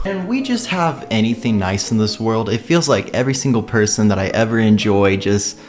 And we just have anything nice in this world. It feels like every single person that I ever enjoy just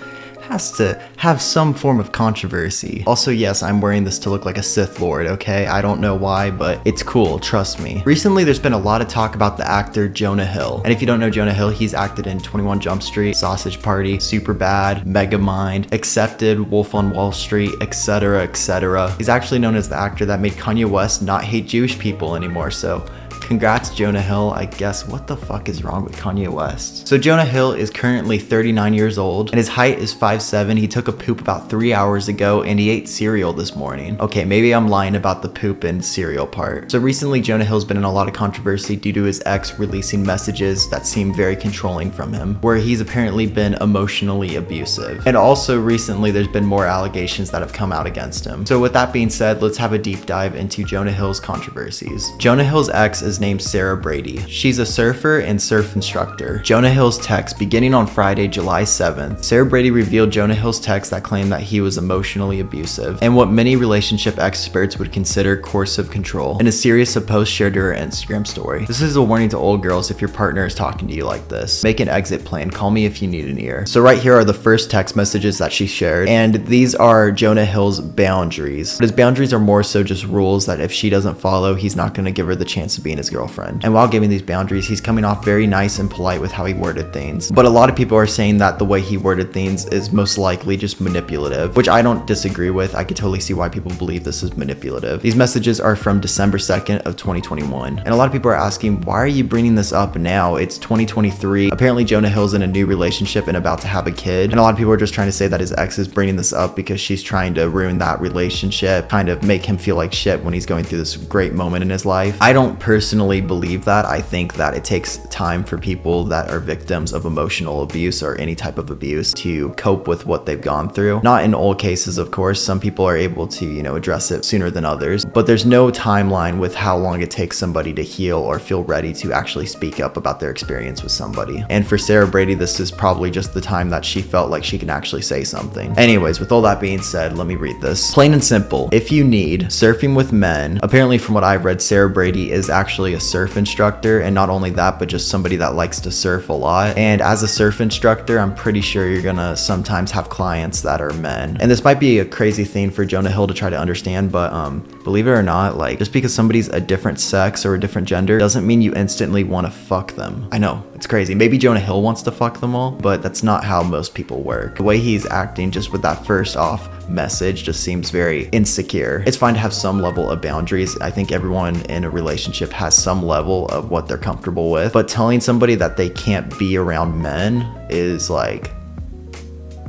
has to have some form of controversy. Also, yes, I'm wearing this to look like a Sith Lord, okay? I don't know why, but it's cool, trust me. Recently, there's been a lot of talk about the actor Jonah Hill. And if you don't know Jonah Hill, he's acted in 21 Jump Street, Sausage Party, Superbad, Megamind, Accepted, Wolf on Wall Street, etc, etc. He's actually known as the actor that made Kanye West not hate Jewish people anymore, so congrats, Jonah Hill. I guess what the fuck is wrong with Kanye West? So Jonah Hill is currently 39 years old and his height is 5'7". He took a poop about 3 hours ago and he ate cereal this morning. Okay, maybe I'm lying about the poop and cereal part. So recently Jonah Hill's been in a lot of controversy due to his ex releasing messages that seem very controlling from him, where he's apparently been emotionally abusive. And also recently there's been more allegations that have come out against him. So with that being said, let's have a deep dive into Jonah Hill's controversies. Jonah Hill's ex is named Sarah Brady. She's a surfer and surf instructor. Jonah Hill's text beginning on Friday, July 7th. Sarah Brady revealed Jonah Hill's text that claimed that he was emotionally abusive and what many relationship experts would consider coercive control in a series of posts shared to her Instagram story. This is a warning to old girls if your partner is talking to you like this. Make an exit plan. Call me if you need an ear. So right here are the first text messages that she shared, and these are Jonah Hill's boundaries. But his boundaries are more so just rules that if she doesn't follow, he's not going to give her the chance of being his girlfriend. And while giving these boundaries, he's coming off very nice and polite with how he worded things. But a lot of people are saying that the way he worded things is most likely just manipulative, which I don't disagree with. I could totally see why people believe this is manipulative. These messages are from December 2nd of 2021. And a lot of people are asking, why are you bringing this up now? It's 2023. Apparently Jonah Hill's in a new relationship and about to have a kid. And a lot of people are just trying to say that his ex is bringing this up because she's trying to ruin that relationship, kind of make him feel like shit when he's going through this great moment in his life. I don't personally believe that. I think that it takes time for people that are victims of emotional abuse or any type of abuse to cope with what they've gone through. Not in all cases, of course. Some people are able to, address it sooner than others, but there's no timeline with how long it takes somebody to heal or feel ready to actually speak up about their experience with somebody. And for Sarah Brady, this is probably just the time that she felt like she can actually say something. Anyways, with all that being said, let me read this. Plain and simple. If you need surfing with men, apparently from what I've read, Sarah Brady is actually a surf instructor, and not only that, but just somebody that likes to surf a lot. And as a surf instructor, I'm pretty sure you're gonna sometimes have clients that are men. And this might be a crazy thing for Jonah Hill to try to understand, but believe it or not, like, just because somebody's a different sex or a different gender doesn't mean you instantly want to fuck them. I know, it's crazy. Maybe Jonah Hill wants to fuck them all, but that's not how most people work. The way he's acting just with that first off message just seems very insecure. It's fine to have some level of boundaries. I think everyone in a relationship has some level of what they're comfortable with, but telling somebody that they can't be around men is like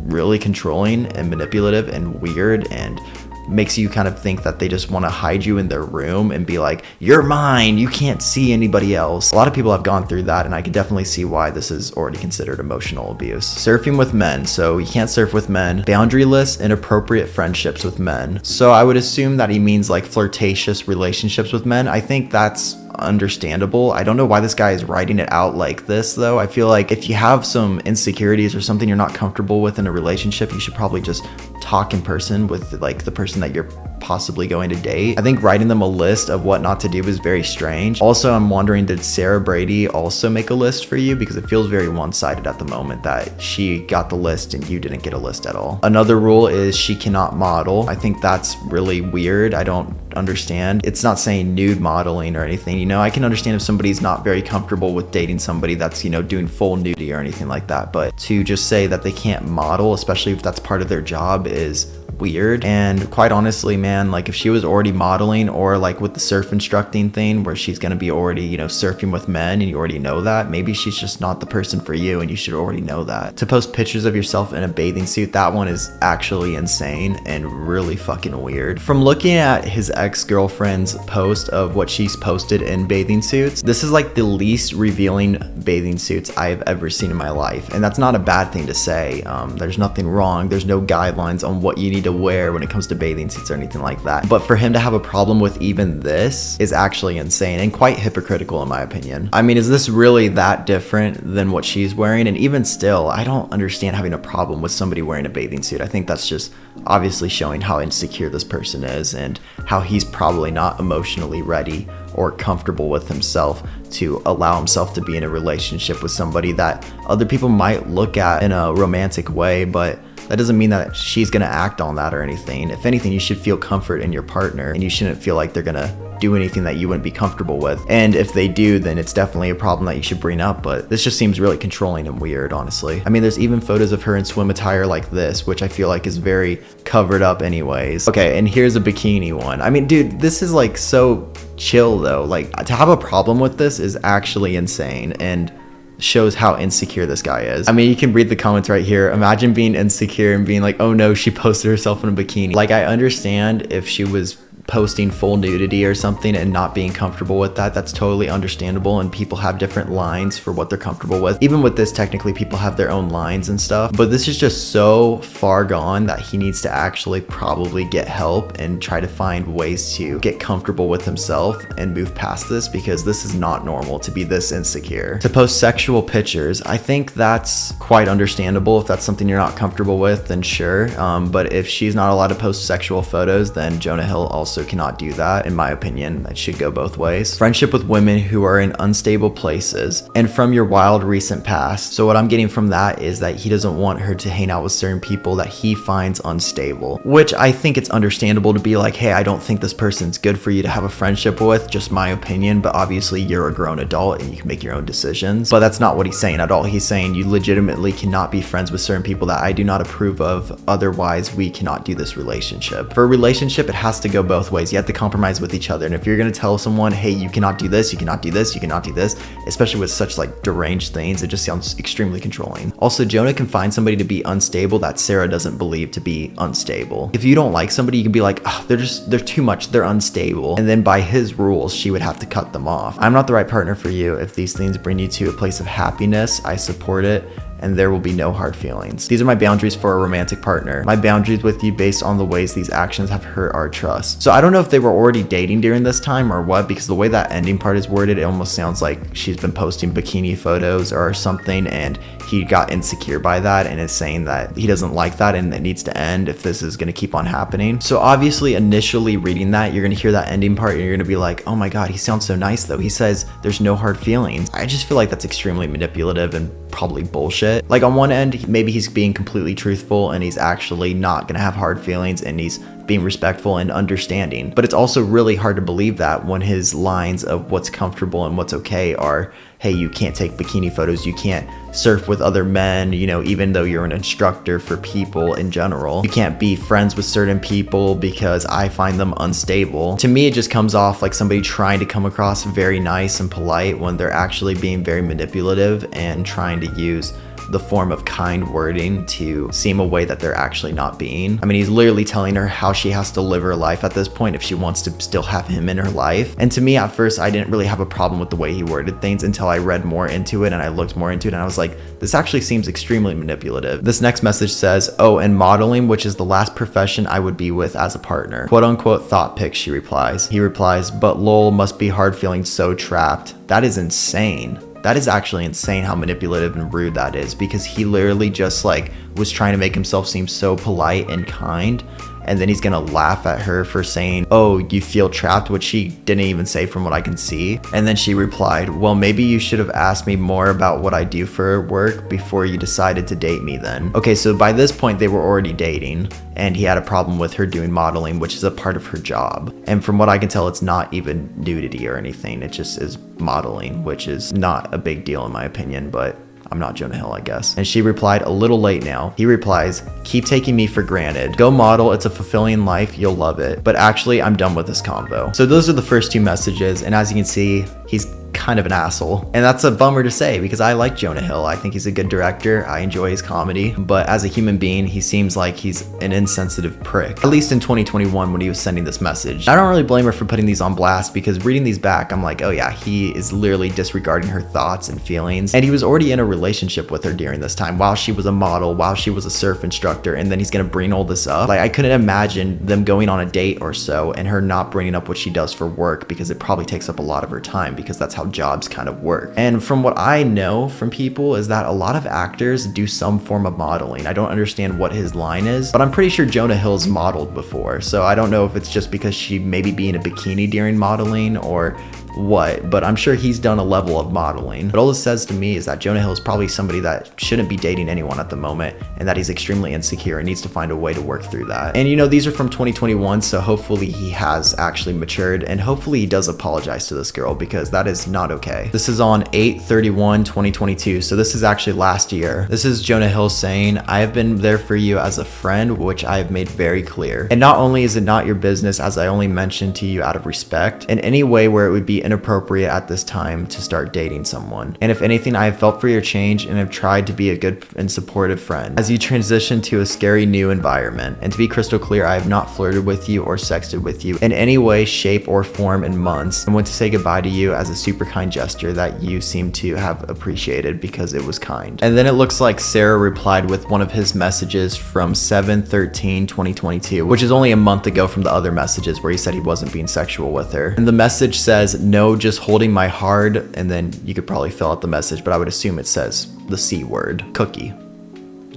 really controlling and manipulative and weird, and makes you kind of think that they just want to hide you in their room and be like, you're mine, you can't see anybody else. A lot of people have gone through that, and I can definitely see why this is already considered emotional abuse. Surfing with men. So you can't surf with men. Boundaryless, inappropriate friendships with men. So I would assume that he means like flirtatious relationships with men. I think that's understandable. I don't know why this guy is writing it out like this though. I feel like if you have some insecurities or something you're not comfortable with in a relationship, you should probably just talk in person with like the person that you're possibly going to date. I think writing them a list of what not to do is very strange. Also, I'm wondering, did Sarah Brady also make a list for you? Because it feels very one-sided at the moment that she got the list and you didn't get a list at all. Another rule is she cannot model. I think that's really weird. I don't understand. It's not saying nude modeling or anything. I can understand if somebody's not very comfortable with dating somebody that's, doing full nudity or anything like that. But to just say that they can't model, especially if that's part of their job, is weird. And quite honestly, man, like if she was already modeling, or like with the surf instructing thing where she's gonna be already, surfing with men and you already know that, maybe she's just not the person for you and you should already know that. To post pictures of yourself in a bathing suit, that one is actually insane and really fucking weird. From looking at his ex-girlfriend's post of what she's posted in bathing suits, this is like the least revealing bathing suits I've ever seen in my life. And that's not a bad thing to say. There's nothing wrong. There's no guidelines on what you need to wear when it comes to bathing suits or anything like that. But for him to have a problem with even this is actually insane and quite hypocritical in my opinion. I mean, is this really that different than what she's wearing? And even still, I don't understand having a problem with somebody wearing a bathing suit. I think that's just obviously showing how insecure this person is and how he's probably not emotionally ready or comfortable with himself to allow himself to be in a relationship with somebody that other people might look at in a romantic way, but that doesn't mean that she's gonna act on that or anything. If anything, you should feel comfort in your partner, and you shouldn't feel like they're gonna do anything that you wouldn't be comfortable with. And if they do, then it's definitely a problem that you should bring up, but this just seems really controlling and weird, honestly. I mean, there's even photos of her in swim attire like this, which I feel like is very covered up anyways. Okay, and here's a bikini one. I mean, dude, this is like so chill though. Like, to have a problem with this is actually insane, and shows how insecure this guy is. I mean, you can read the comments right here. Imagine being insecure and being like, oh no, she posted herself in a bikini. Like, I understand if she was posting full nudity or something and not being comfortable with that, that's totally understandable, and people have different lines for what they're comfortable with. Even with this, technically people have their own lines and stuff, but this is just so far gone that he needs to actually probably get help and try to find ways to get comfortable with himself and move past this, because this is not normal to be this insecure. To post sexual pictures, I think that's quite understandable. If that's something you're not comfortable with, then sure, but if she's not allowed to post sexual photos, then Jonah Hill also cannot do that. In my opinion, that should go both ways. Friendship with women who are in unstable places and from your wild recent past. So what I'm getting from that is that he doesn't want her to hang out with certain people that he finds unstable, which I think it's understandable to be like, hey, I don't think this person's good for you to have a friendship with, just my opinion, but obviously you're a grown adult and you can make your own decisions. But that's not what he's saying at all. He's saying you legitimately cannot be friends with certain people that I do not approve of, otherwise we cannot do this relationship. For a relationship, it has to go both ways. You have to compromise with each other, and if you're going to tell someone, hey, you cannot do this, you cannot do this, you cannot do this, especially with such like deranged things, it just sounds extremely controlling. Also, Jonah can find somebody to be unstable that Sarah doesn't believe to be unstable. If you don't like somebody, you can be like, oh, they're too much, they're unstable, and then by his rules she would have to cut them off. I'm not the right partner for you. If these things bring you to a place of happiness, I support it, and there will be no hard feelings. These are my boundaries for a romantic partner. My boundaries with you based on the ways these actions have hurt our trust. So I don't know if they were already dating during this time or what, because the way that ending part is worded, it almost sounds like she's been posting bikini photos or something, and he got insecure by that and is saying that he doesn't like that and it needs to end if this is going to keep on happening. So obviously, initially reading that, you're going to hear that ending part and you're going to be like, oh my god, he sounds so nice though. He says there's no hard feelings. I just feel like that's extremely manipulative and probably bullshit. Like, on one end, maybe he's being completely truthful and he's actually not gonna have hard feelings and he's being respectful and understanding, but it's also really hard to believe that when his lines of what's comfortable and what's okay are, hey, you can't take bikini photos, you can't surf with other men, you know, even though you're an instructor for people in general, you can't be friends with certain people because I find them unstable. To me, it just comes off like somebody trying to come across very nice and polite when they're actually being very manipulative and trying to use the form of kind wording to seem a way that they're actually not being. I mean, he's literally telling her how she has to live her life at this point if she wants to still have him in her life. And to me, at first, I didn't really have a problem with the way he worded things until I read more into it and I looked more into it and I was like, this actually seems extremely manipulative. This next message says, oh, and modeling, which is the last profession I would be with as a partner. Quote unquote thought pic, she replies. He replies, but lol, must be hard feeling so trapped. That is insane. That is actually insane how manipulative and rude that is, because he literally just like was trying to make himself seem so polite and kind, and then he's gonna laugh at her for saying, oh, you feel trapped, which she didn't even say from what I can see. And then she replied, well, maybe you should have asked me more about what I do for work before you decided to date me then. Okay, so by this point they were already dating and he had a problem with her doing modeling, which is a part of her job. And from what I can tell, it's not even nudity or anything, it just is modeling, which is not a big deal in my opinion, but I'm not Jonah Hill, I guess. And she replied, a little late now. He replies, keep taking me for granted. Go model, it's a fulfilling life, you'll love it. But actually, I'm done with this convo. So those are the first two messages, and as you can see, he's kind of an asshole. And that's a bummer to say because I like Jonah Hill. I think he's a good director. I enjoy his comedy. But as a human being, he seems like he's an insensitive prick. At least in 2021 when he was sending this message. I don't really blame her for putting these on blast because reading these back, I'm like, oh yeah, he is literally disregarding her thoughts and feelings. And he was already in a relationship with her during this time while she was a model, while she was a surf instructor, and then he's gonna bring all this up. Like, I couldn't imagine them going on a date or so and her not bringing up what she does for work because it probably takes up a lot of her time because that's how jobs kind of work. And from what I know from people is that a lot of actors do some form of modeling. I don't understand what his line is, but I'm pretty sure Jonah Hill's modeled before. So I don't know if it's just because she maybe be in a bikini during modeling or what, but I'm sure he's done a level of modeling. But all this says to me is that Jonah Hill is probably somebody that shouldn't be dating anyone at the moment, and that he's extremely insecure and needs to find a way to work through that. And you know, these are from 2021, so hopefully he has actually matured, and hopefully he does apologize to this girl, because that is not okay. This is on 8/31/2022, so this is actually last year. This is Jonah Hill saying, "I have been there for you as a friend, which I have made very clear. And not only is it not your business, as I only mentioned to you out of respect, in any way where it would be inappropriate at this time to start dating someone. And if anything, I have felt for your change and have tried to be a good and supportive friend as you transition to a scary new environment. And to be crystal clear, I have not flirted with you or sexted with you in any way, shape, or form in months, and want to say goodbye to you as a super kind gesture that you seem to have appreciated because it was kind." And then it looks like Sarah replied with one of his messages from 7/13/2022, which is only a month ago from the other messages where he said he wasn't being sexual with her. And the message says, "No, just holding my hard," and then you could probably fill out the message, but I would assume it says the C word, cookie.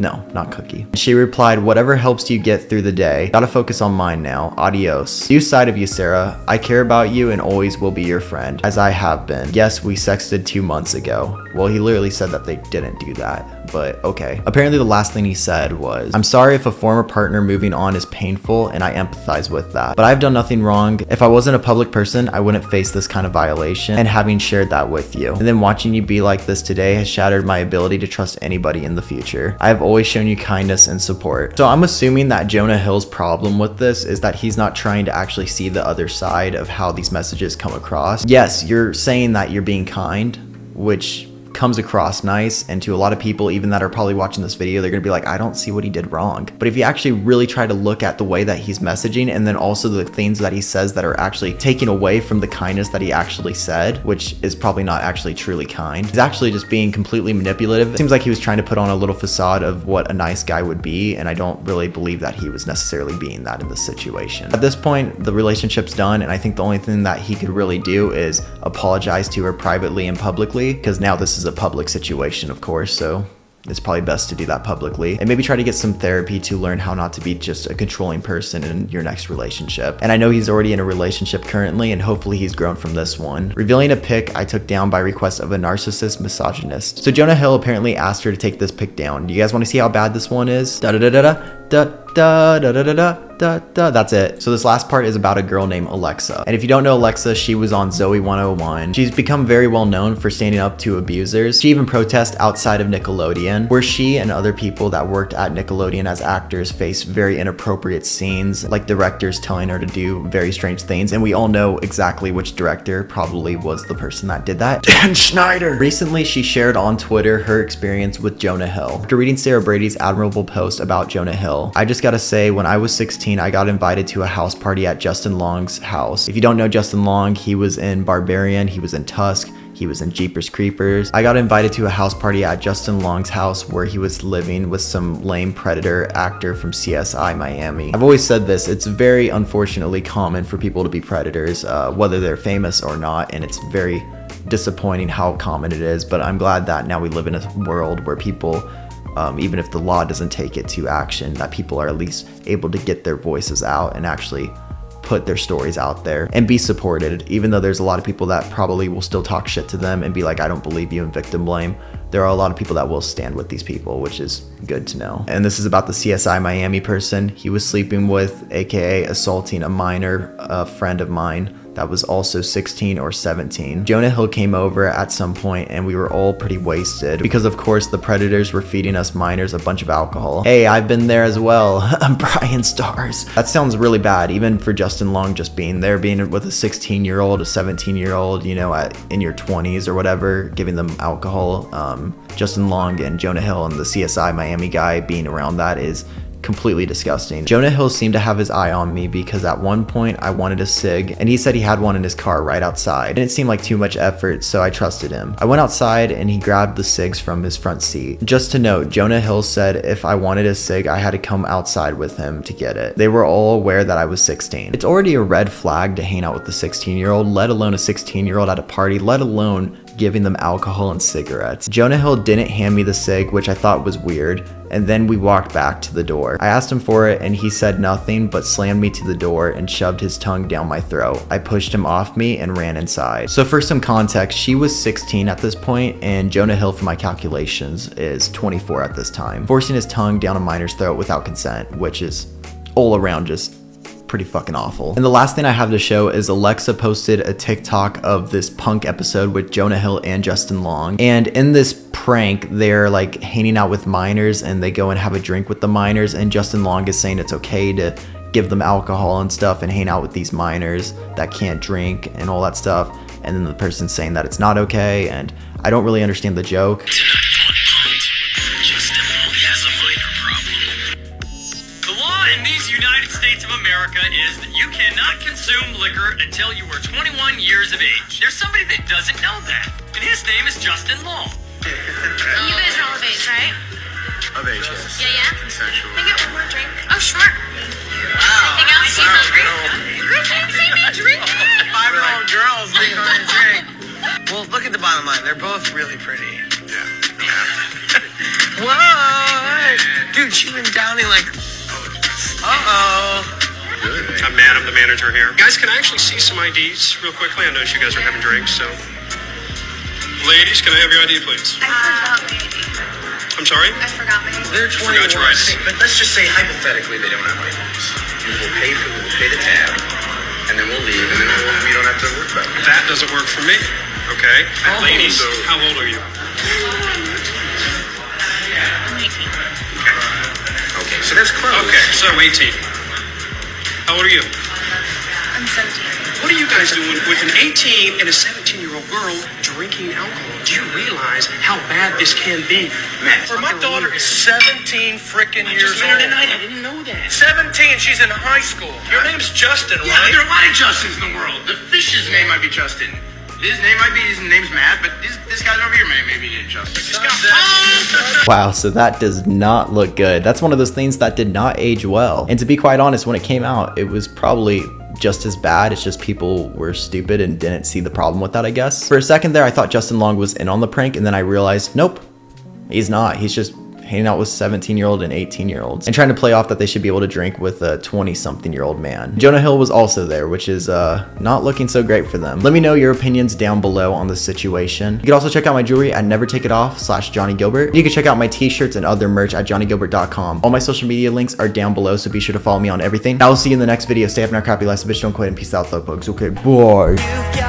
No, not cookie. She replied, "Whatever helps you get through the day. Gotta focus on mine now. Adios. New side of you, Sarah. I care about you and always will be your friend, as I have been. Yes, we sexted 2 months ago." Well, he literally said that they didn't do that, but okay. Apparently the last thing he said was, "I'm sorry if a former partner moving on is painful, and I empathize with that. But I've done nothing wrong. If I wasn't a public person, I wouldn't face this kind of violation, and having shared that with you. And then watching you be like this today has shattered my ability to trust anybody in the future. I have always shown you kindness and support." So I'm assuming that Jonah Hill's problem with this is that he's not trying to actually see the other side of how these messages come across. Yes, you're saying that you're being kind, which comes across nice, and to a lot of people even that are probably watching this video, they're gonna be like, "I don't see what he did wrong." But if you actually really try to look at the way that he's messaging, and then also the things that he says that are actually taking away from the kindness that he actually said, which is probably not actually truly kind, he's actually just being completely manipulative. It seems like he was trying to put on a little facade of what a nice guy would be, and I don't really believe that he was necessarily being that in this situation. At this point, the relationship's done, and I think the only thing that he could really do is apologize to her privately and publicly, because now this is a public situation, of course, so it's probably best to do that publicly, and maybe try to get some therapy to learn how not to be just a controlling person in your next relationship. And I know he's already in a relationship currently, and hopefully he's grown from this one. Revealing a pic I took down by request of a narcissist misogynist. So Jonah Hill apparently asked her to take this pic down. Do you guys want to see how bad this one is? Da da da da da da da da da da da. That's it. So this last part is about a girl named Alexa. And if you don't know Alexa, she was on Zoe 101. She's become very well known for standing up to abusers. She even protests outside of Nickelodeon, where she and other people that worked at Nickelodeon as actors faced very inappropriate scenes, like directors telling her to do very strange things. And we all know exactly which director probably was the person that did that. Dan Schneider! Recently, she shared on Twitter her experience with Jonah Hill. After reading Sarah Brady's admirable post about Jonah Hill, I just gotta say, when I was 16, I got invited to a house party at Justin Long's house. If you don't know Justin Long, he was in Barbarian, he was in Tusk, he was in Jeepers Creepers. I got invited to a house party at Justin Long's house where he was living with some lame predator actor from CSI Miami. I've always said this, it's very unfortunately common for people to be predators, whether they're famous or not, and it's very disappointing how common it is, but I'm glad that now we live in a world where people, even if the law doesn't take it to action, that people are at least able to get their voices out and actually put their stories out there and be supported. Even though there's a lot of people that probably will still talk shit to them and be like, "I don't believe you," and victim blame, there are a lot of people that will stand with these people, which is good to know. And this is about the CSI Miami person he was sleeping with, aka assaulting a minor, a friend of mine that was also 16 or 17. Jonah Hill came over at some point and we were all pretty wasted because of course the predators were feeding us minors a bunch of alcohol. Hey, I've been there as well. I'm Brian Stars. That sounds really bad, even for Justin Long just being there, being with a 16-year-old, a 17-year-old, you know, in your 20s or whatever, giving them alcohol. Justin Long and Jonah Hill and the CSI Miami guy being around that is completely disgusting. Jonah Hill seemed to have his eye on me because at one point I wanted a cig and he said he had one in his car right outside. It didn't seem like too much effort, so I trusted him. I went outside and he grabbed the cigs from his front seat. Just to note, Jonah Hill said if I wanted a cig, I had to come outside with him to get it. They were all aware that I was 16. It's already a red flag to hang out with a 16-year-old, let alone a 16-year-old at a party, let alone giving them alcohol and cigarettes. Jonah Hill didn't hand me the cig, which I thought was weird, and then we walked back to the door. I asked him for it and he said nothing but slammed me to the door and shoved his tongue down my throat. I pushed him off me and ran inside. So for some context, she was 16 at this point and Jonah Hill, for my calculations, is 24 at this time. Forcing his tongue down a minor's throat without consent, which is all around just pretty fucking awful. And the last thing I have to show is Alexa posted a TikTok of this punk episode with Jonah Hill and Justin Long. And in this prank, they're like hanging out with minors and they go and have a drink with the minors, and Justin Long is saying it's okay to give them alcohol and stuff and hang out with these minors that can't drink and all that stuff. And then the person's saying that it's not okay, and I don't really understand the joke. America is that you cannot consume liquor until you are 21 years of age. There's somebody that doesn't know that, and his name is Justin Long. You guys are all of age, right? Of age, yes. Yeah. Consensual. Can I get one more drink? Oh, sure. Wow. Anything else? You hungry? You can't see me drinking. 5-year-old girls leave on a drink. Well, look at the bottom line. They're both really pretty. Yeah. What? Dude, she been downing like... Uh-oh. I'm Matt, I'm the manager here. Guys, can I actually see some IDs real quickly? I noticed you guys are having drinks, so... Ladies, can I have your ID, please? I forgot my ID. I'm sorry? I forgot my ID. They're 21. Forgot your ID. But let's just say hypothetically they don't have IDs. We'll pay the tab, and then we'll leave, and then we don't have to worry about it. That doesn't work for me. Okay. And ladies, how old are you? I'm 18. Okay, so that's close. Okay, so 18. How old are you? I'm 17. What are you guys doing with an 18 and a 17-year-old girl drinking alcohol? Do you realize how bad this can be? Matt, My daughter is 17 freaking years old. I didn't know that. 17, she's in high school. Your name's Justin, yeah, right? there are a lot of Justins in the world. The fish's name might be Justin. His name's Matt, but this guy's over here maybe named Justin. Wow, so that does not look good. That's one of those things that did not age well. And to be quite honest, when it came out, it was probably just as bad. It's just people were stupid and didn't see the problem with that, I guess. For a second there, I thought Justin Long was in on the prank, and then I realized, nope, he's not. He's just hanging out with 17-year-old and 18-year-olds and trying to play off that they should be able to drink with a 20-something-year-old man. Jonah Hill was also there, which is not looking so great for them. Let me know your opinions down below on this situation. You can also check out my jewelry at nevertakeitoff.com/Johnnie Guilbert. You can check out my t-shirts and other merch at johnnyguilbert.com. All my social media links are down below, so be sure to follow me on everything. I will see you in the next video. Stay up in our crappy lives, bitch. Don't quit, and peace out, though, bugs. Okay, bye.